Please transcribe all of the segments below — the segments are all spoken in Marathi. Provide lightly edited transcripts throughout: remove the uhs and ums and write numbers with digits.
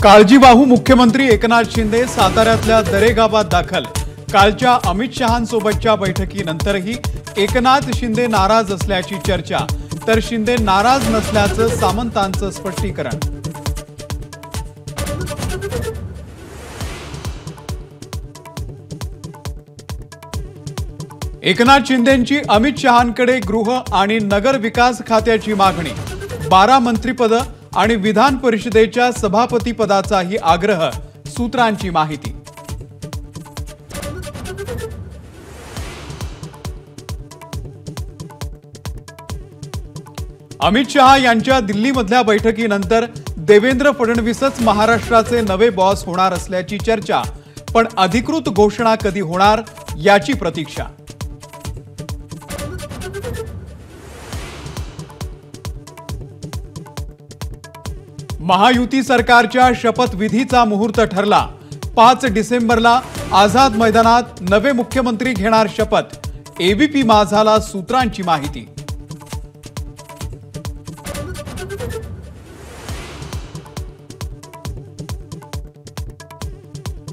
काळजीवाहू मुख्यमंत्री एकनाथ शिंदे साताऱ्यातल्या दरेगावात दाखल। कालच्या अमित शहांसोबतच्या बैठकीनंतरही एकनाथ शिंदे नाराज असल्याची चर्चा, तर शिंदे नाराज नसल्याचं सामंतांचं स्पष्टीकरण। एकनाथ शिंदेंची अमित शहांकडे गृह आणि नगर विकास खात्याची मागणी, 12 मंत्रिपद आणि विधान परिषदेच्या सभापती पदाचाही आग्रह, सूत्रांची माहिती। अमित शहा यांच्या दिल्लीमधल्या बैठकीनंतर देवेंद्र फडणवीसच महाराष्ट्राचे नवे बॉस होणार असल्याची चर्चा, पण अधिकृत घोषणा कधी होणार याची प्रतीक्षा। महायुती सरकारच्या शपथविधीचा मुहूर्त ठरला। 5 डिसेंबरला आझाद मैदानात नवे मुख्यमंत्री घेणार शपथ, एबीपी माझाला सूत्रांची माहिती।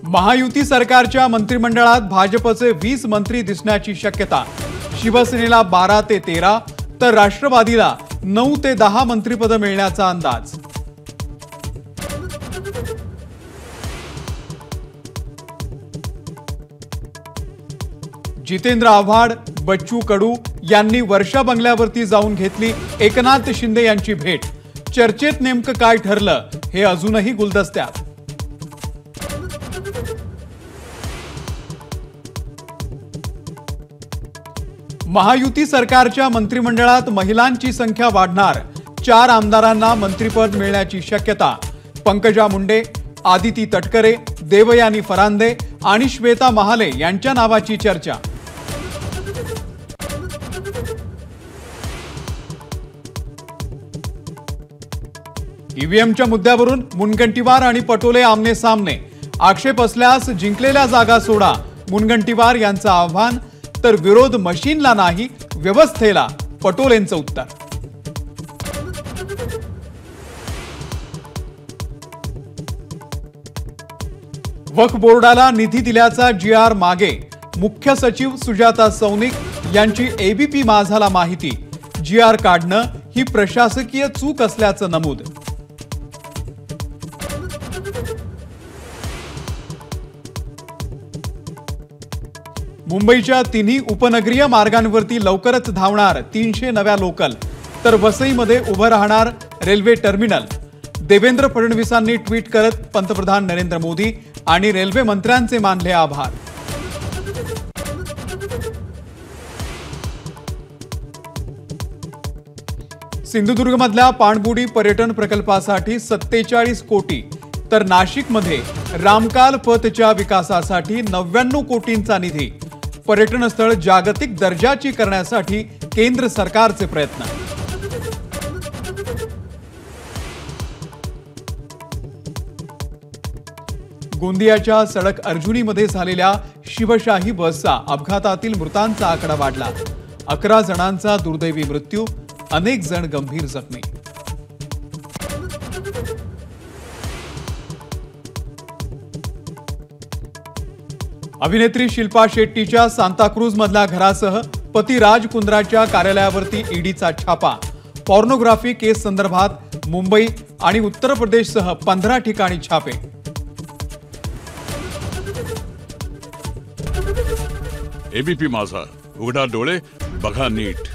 महायुती सरकारच्या मंत्रिमंडळात भाजपचे 20 मंत्री दिसण्याची शक्यता, शिवसेनेला 12 ते 13 तर राष्ट्रवादीला 9 ते 10 मंत्रिपद मिळण्याचा अंदाज। जितेंद्र आव्हाड, बच्चू कडू यांनी वर्षा बंगल्यावरती जाऊन घेतली एकनाथ शिंदे यांची भेट। चर्चेत नेमकं काय ठरलं हे अजूनही गुलदस्त्यात। महायुती सरकारच्या मंत्रिमंडळात महिलांची संख्या वाढणार, 4 आमदारांना मंत्रिपद मिळण्याची शक्यता। पंकजा मुंडे, आदिती तटकरे, देवयानी फरांदे आणि श्वेता महाले यांच्या नावाची चर्चा। ईव्हीएमच्या मुद्द्यावरून मुनगंटीवार आणि पटोले आमने सामने, आक्षेप असल्यास जिंकलेल्या जागा सोडा, मुनगंटीवार यांचं आव्हान, तर विरोध मशीनला नाही व्यवस्थेला, पटोलेंचं उत्तर। वक्फ बोर्डाला निधी दिल्याचा GR मागे, मुख्य सचिव सुजाता सौनिक यांची एबीपी माझाला माहिती। GR काढणं ही प्रशासकीय चूक असल्याचं नमूद। मुंबईच्या तिन्ही उपनगरीय मार्गांवरती लवकरच धावणार 300 नव्या लोकल, तर वसईमध्ये उभं राहणार रेल्वे टर्मिनल। देवेंद्र फडणवीसांनी ट्विट करत पंतप्रधान नरेंद्र मोदी आणि रेल्वे मंत्र्यांचे मानले आभार। सिंधुदुर्गमधल्या पाणबुडी पर्यटन प्रकल्पासाठी 47 कोटी, तर नाशिकमध्ये रामकाल पथच्या विकासासाठी 99 कोटींचा निधी। पर्यटन स्थळ जागतिक दर्जाची करण्यासाठी केंद्र सरकारचे प्रयत्न। गोंदियाच्या सडक अर्जुनीमध्ये झालेल्या शिवशाही बसचा अपघातातील मृतांचा आकडा वाढला, 11 जणांचा दुर्दैवी मृत्यू, अनेक जण गंभीर जखमी। अभिनेत्री शिल्पा शेट्टीच्या सांताक्रूज मधल्या घरासह पती राज कुंद्राच्या कार्यालयावरती ईडीचा छापा। पॉर्नोग्राफी केस संदर्भात मुंबई आणि उत्तर प्रदेशसह 15 ठिकाणी छापे। एबीपी माझा, उघडा डोळे बघा नीट।